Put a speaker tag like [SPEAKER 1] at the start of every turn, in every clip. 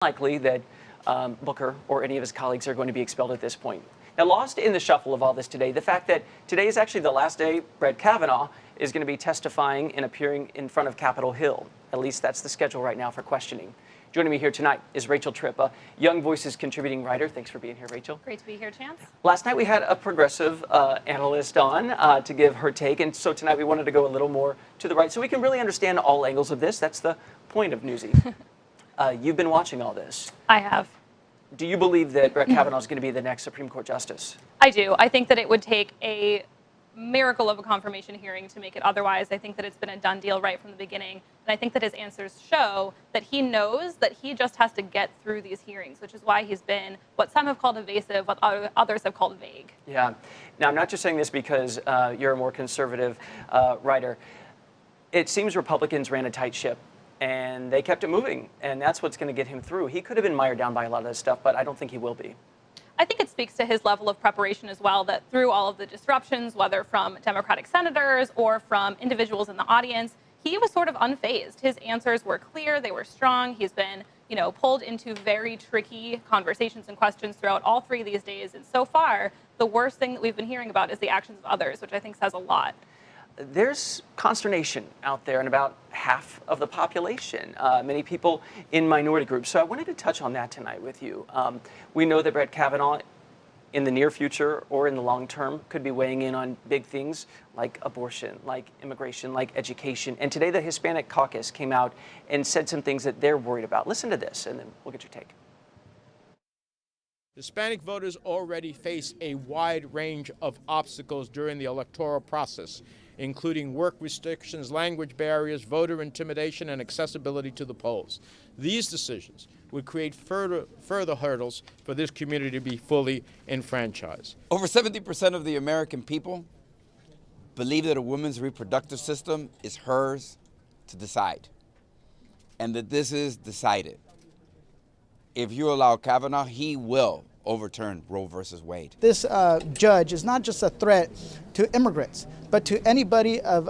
[SPEAKER 1] Likely that Booker or any of his colleagues are going to be expelled at this point. Now, lost in the shuffle of all this today, the fact that today is actually the last day Brett Kavanaugh is going to be testifying and appearing in front of Capitol Hill. At least that's the schedule right now for questioning. Joining me here tonight is Rachel Tripp, a Young Voices contributing writer. Thanks for being here, Rachel.
[SPEAKER 2] Great to be here, Chance.
[SPEAKER 1] Last night we had a progressive analyst on to give her take, and so tonight we wanted to go a little more to the right so we can really understand all angles of this. That's the point of Newsy. You've been watching all this.
[SPEAKER 2] I have.
[SPEAKER 1] Do you believe that Brett Kavanaugh is going to be the next Supreme Court justice?
[SPEAKER 2] I do. I think that it would take a miracle of a confirmation hearing to make it otherwise. I think that it's been a done deal right from the beginning. And I think that his answers show that he knows that he just has to get through these hearings, which is why he's been what some have called evasive, what others have called vague.
[SPEAKER 1] Yeah. Now, I'm not just saying this because you're a more conservative writer. It seems Republicans ran a tight ship, and they kept it moving, and that's what's going to get him through. He could have been mired down by a lot of this stuff, but I don't think he will be.
[SPEAKER 2] I think it speaks to his level of preparation as well, that through all of the disruptions, whether from Democratic senators or from individuals in the audience, he was sort of unfazed. His answers were clear, they were strong. He's been, pulled into very tricky conversations and questions throughout all three of these days. And so far, the worst thing that we've been hearing about is the actions of others, which I think says a lot.
[SPEAKER 1] There's consternation out there in about half of the population, many people in minority groups. So I wanted to touch on that tonight with you. We know that Brett Kavanaugh, in the near future or in the long term, could be weighing in on big things like abortion, like immigration, like education. And today the Hispanic caucus came out and said some things that they're worried about. Listen to this, and then we'll get your take.
[SPEAKER 3] Hispanic voters already face a wide range of obstacles during the electoral process, including work restrictions, language barriers, voter intimidation, and accessibility to the polls. These decisions would create further hurdles for this community to be fully enfranchised.
[SPEAKER 4] Over 70% of the American people believe that a woman's reproductive system is hers to decide, and that this is decided. If you allow Kavanaugh, he will overturn Roe versus Wade.
[SPEAKER 5] This judge is not just a threat to immigrants, but to anybody of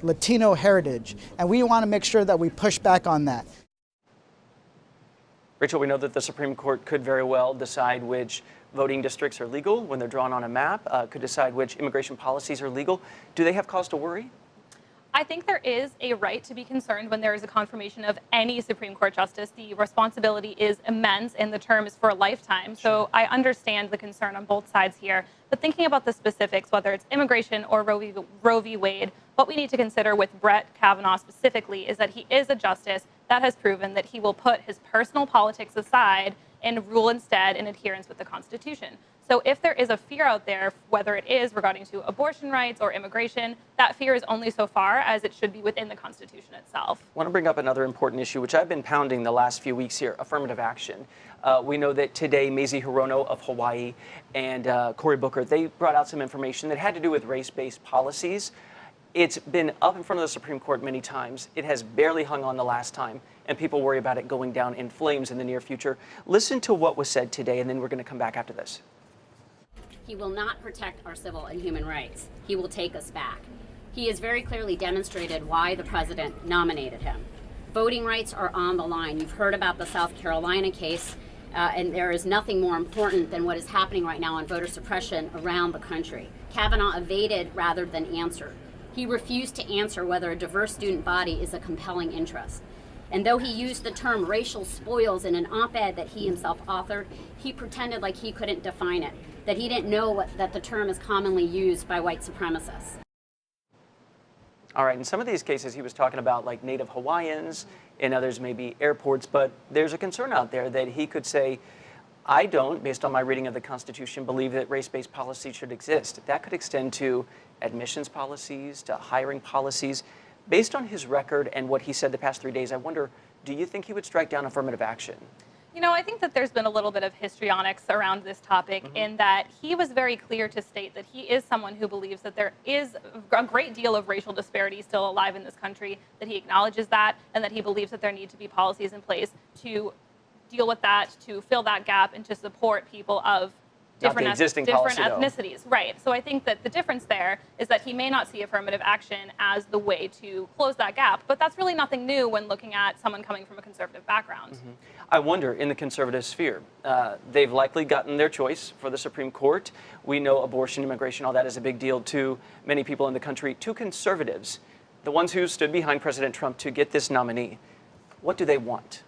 [SPEAKER 5] Latino heritage. And we want to make sure that we push back on that.
[SPEAKER 1] Rachel, we know that the Supreme Court could very well decide which voting districts are legal when they're drawn on a map, could decide which immigration policies are legal. Do they have cause to worry?
[SPEAKER 2] I think there is a right to be concerned when there is a confirmation of any Supreme Court justice. The responsibility is immense and the term is for a lifetime. So I understand the concern on both sides here. But thinking about the specifics, whether it's immigration or Roe v. Wade, what we need to consider with Brett Kavanaugh specifically is that he is a justice that has proven that he will put his personal politics aside and rule instead in adherence with the Constitution. So if there is a fear out there, whether it is regarding to abortion rights or immigration, that fear is only so far as it should be within the Constitution itself.
[SPEAKER 1] I want to bring up another important issue, which I've been pounding the last few weeks here, affirmative action. We know that today, Mazie Hirono of Hawaii and Cory Booker, they brought out some information that had to do with race-based policies. It's been up in front of the Supreme Court many times. It has barely hung on the last time, and people worry about it going down in flames in the near future. Listen to what was said today, and then we're going to come back after this.
[SPEAKER 6] He will not protect our civil and human rights. He will take us back. He has very clearly demonstrated why the president nominated him. Voting rights are on the line. You've heard about the South Carolina case, and there is nothing more important than what is happening right now on voter suppression around the country. Kavanaugh evaded rather than answered. He refused to answer whether a diverse student body is a compelling interest. And though he used the term racial spoils in an op-ed that he himself authored, he pretended like he couldn't define it, that he didn't know that the term is commonly used by white supremacists.
[SPEAKER 1] All right, in some of these cases, he was talking about like Native Hawaiians, and others maybe airports, but there's a concern out there that he could say, I don't, based on my reading of the Constitution, believe that race-based policy should exist. That could extend to admissions policies, to hiring policies. Based on his record and what he said the past 3 days, I wonder, do you think he would strike down affirmative action?
[SPEAKER 2] I think that there's been a little bit of histrionics around this topic in that he was very clear to state that he is someone who believes that there is a great deal of racial disparity still alive in this country, that he acknowledges that, and that he believes that there need to be policies in place to deal with that, to fill that gap, and to support people of different,
[SPEAKER 1] the existing
[SPEAKER 2] different
[SPEAKER 1] policy, though.
[SPEAKER 2] ethnicities. Right. So I think that the difference there is that he may not see affirmative action as the way to close that gap, but that's really nothing new when looking at someone coming from a conservative background.
[SPEAKER 1] Mm-hmm. I wonder, in the conservative sphere, they've likely gotten their choice for the Supreme Court. We know abortion, immigration, all that is a big deal to many people in the country. To conservatives, the ones who stood behind President Trump to get this nominee, what do they want?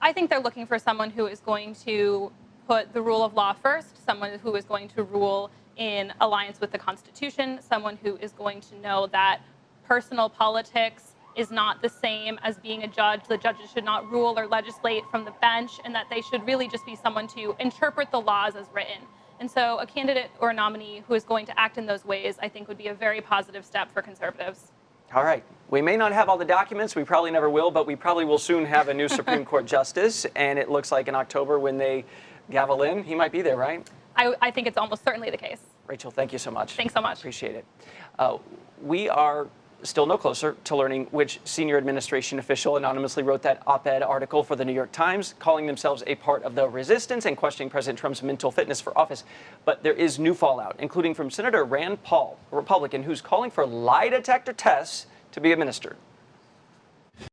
[SPEAKER 2] I think they're looking for someone who is going to put the rule of law first, someone who is going to rule in alliance with the Constitution, someone who is going to know that personal politics is not the same as being a judge. The judges should not rule or legislate from the bench, and that they should really just be someone to interpret the laws as written. And so a candidate or a nominee who is going to act in those ways, I think, would be a very positive step for conservatives.
[SPEAKER 1] All right. We may not have all the documents. We probably never will, but we probably will soon have a new Supreme Court justice. And it looks like in October when they gavel in, he might be there, right?
[SPEAKER 2] I think it's almost certainly the case.
[SPEAKER 1] Rachel, thank you so much.
[SPEAKER 2] Thanks so much.
[SPEAKER 1] Appreciate it. We are still no closer to learning which senior administration official anonymously wrote that op-ed article for the New York Times, calling themselves a part of the resistance and questioning President Trump's mental fitness for office. But there is new fallout, including from Senator Rand Paul, a Republican, who's calling for lie detector tests to be administered.